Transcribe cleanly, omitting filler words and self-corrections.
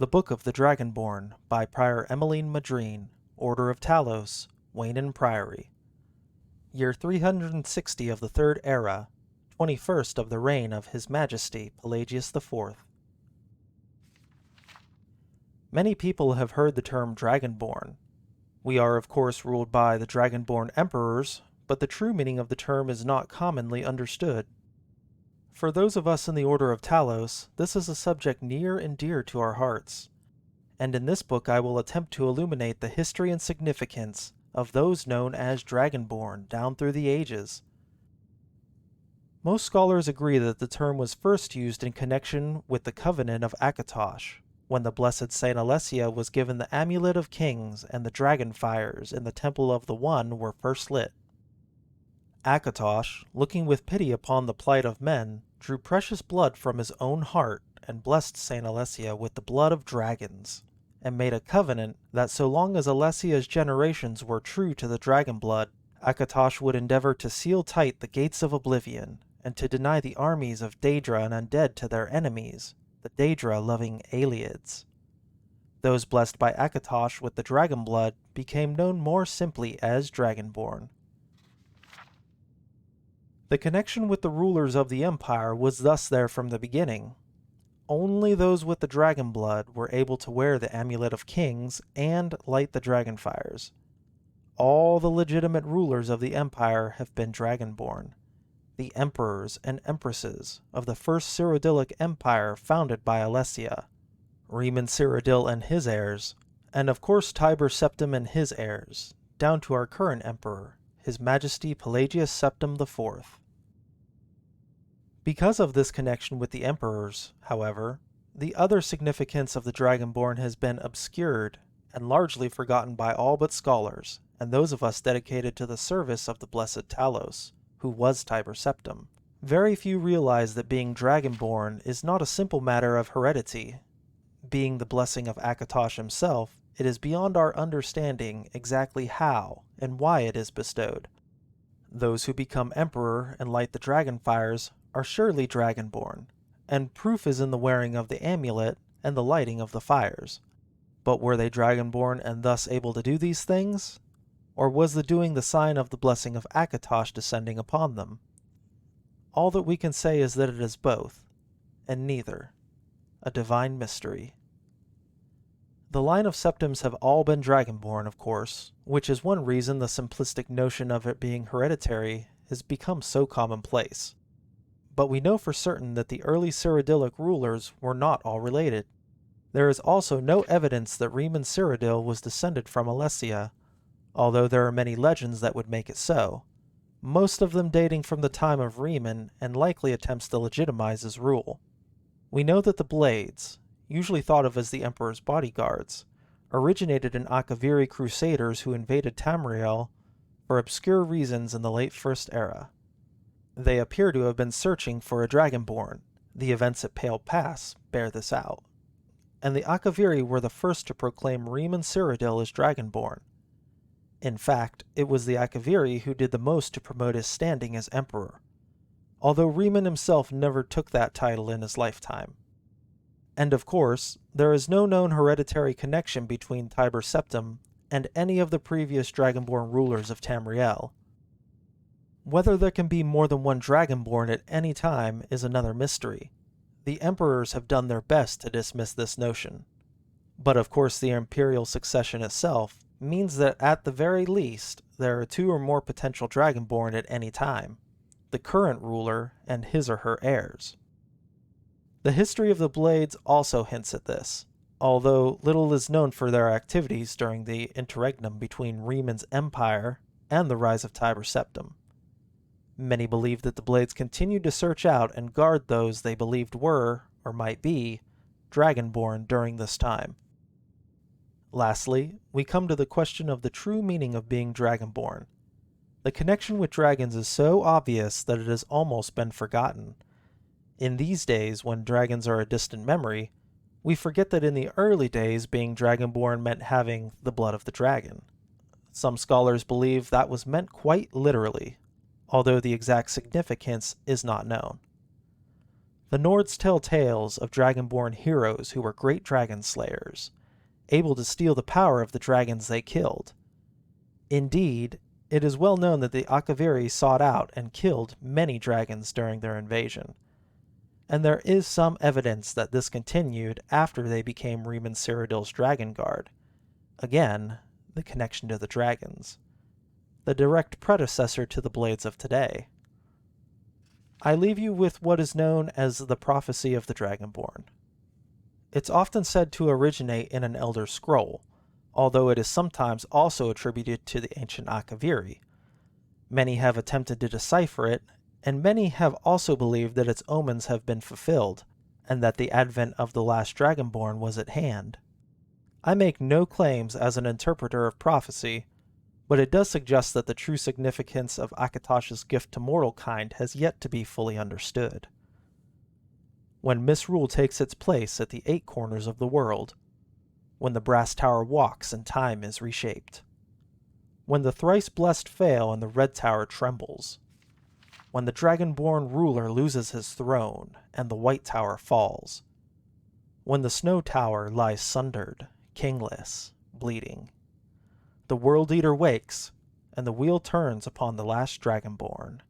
The Book of the Dragonborn by Prior Emelene Madrine, Order of Talos, Weynon Priory. Year 360 of the Third Era, 21st of the reign of His Majesty Pelagius IV. Many people have heard the term Dragonborn. We are of course ruled by the Dragonborn emperors, but the true meaning of the term is not commonly understood. For those of us in the Order of Talos, this is a subject near and dear to our hearts, and in this book I will attempt to illuminate the history and significance of those known as Dragonborn down through the ages. Most scholars agree that the term was first used in connection with the Covenant of Akatosh, when the blessed Saint Alessia was given the Amulet of Kings and the dragonfires in the Temple of the One were first lit. Akatosh, looking with pity upon the plight of men, drew precious blood from his own heart and blessed Saint Alessia with the blood of dragons, and made a covenant that so long as Alessia's generations were true to the dragon blood, Akatosh would endeavor to seal tight the gates of Oblivion, and to deny the armies of Daedra and undead to their enemies, the Daedra-loving Ayleids. Those blessed by Akatosh with the dragon blood became known more simply as Dragonborn. The connection with the rulers of the Empire was thus there from the beginning. Only those with the dragon blood were able to wear the Amulet of Kings and light the dragonfires. All the legitimate rulers of the Empire have been Dragonborn, the emperors and empresses of the first Cyrodiilic Empire founded by Alessia, Reman Cyrodiil and his heirs, and of course Tiber Septim and his heirs, down to our current emperor, His Majesty Pelagius Septim IV. Because of this connection with the emperors, however, the other significance of the Dragonborn has been obscured and largely forgotten by all but scholars, and those of us dedicated to the service of the blessed Talos, who was Tiber Septim. Very few realize that being Dragonborn is not a simple matter of heredity. Being the blessing of Akatosh himself, it is beyond our understanding exactly how and why it is bestowed. Those who become emperor and light the dragonfires are surely Dragonborn, and proof is in the wearing of the amulet and the lighting of the fires. But were they Dragonborn and thus able to do these things? Or was the doing the sign of the blessing of Akatosh descending upon them? All that we can say is that it is both, and neither. A divine mystery. The line of Septims have all been Dragonborn, of course, which is one reason the simplistic notion of it being hereditary has become so commonplace. But we know for certain that the early Cyrodiilic rulers were not all related. There is also no evidence that Reman Cyrodiil was descended from Alessia, although there are many legends that would make it so, most of them dating from the time of Reman and likely attempts to legitimize his rule. We know that the Blades, usually thought of as the Emperor's bodyguards, originated in akaviri crusaders who invaded Tamriel for obscure reasons in the late First Era. They appear to have been searching for a Dragonborn. The events at Pale Pass bear this out. And the akaviri were the first to proclaim Reman Cyrodiil as Dragonborn. In fact, it was the akaviri who did the most to promote his standing as emperor, although Reman himself never took that title in his lifetime. And of course, there is no known hereditary connection between Tiber Septim and any of the previous Dragonborn rulers of Tamriel. Whether there can be more than one Dragonborn at any time is another mystery. The emperors have done their best to dismiss this notion. But of course the imperial succession itself means that at the very least there are two or more potential Dragonborn at any time, the current ruler and his or her heirs. The history of the Blades also hints at this, although little is known for their activities during the interregnum between Reman's empire and the rise of Tiber Septim. Many believe that the Blades continued to search out and guard those they believed were, or might be, Dragonborn during this time. Lastly, we come to the question of the true meaning of being Dragonborn. The connection with dragons is so obvious that it has almost been forgotten. In these days, when dragons are a distant memory, we forget that in the early days being Dragonborn meant having the blood of the dragon. Some scholars believe that was meant quite literally, although the exact significance is not known. The Nords tell tales of Dragonborn heroes who were great dragon slayers, able to steal the power of the dragons they killed. Indeed, it is well known that the akaviri sought out and killed many dragons during their invasion, and there is some evidence that this continued after they became Reman Cyrodiil's Dragon Guard. Again, the connection to the dragons, the direct predecessor to the blades of today. I leave you with what is known as the prophecy of the Dragonborn. It's often said to originate in an Elder Scroll, although it is sometimes also attributed to the ancient akaviri. Many have attempted to decipher it, and many have also believed that its omens have been fulfilled, and that the advent of the last Dragonborn was at hand. I make no claims as an interpreter of prophecy, but it does suggest that the true significance of Akatosh's gift to mortal kind has yet to be fully understood. When misrule takes its place at the 8 corners of the world, when the brass tower walks and time is reshaped, when the thrice-blessed fail and the red tower trembles, when the Dragonborn ruler loses his throne and the white tower falls, when the snow tower lies sundered, kingless, bleeding, the World Eater wakes, and the wheel turns upon the last Dragonborn.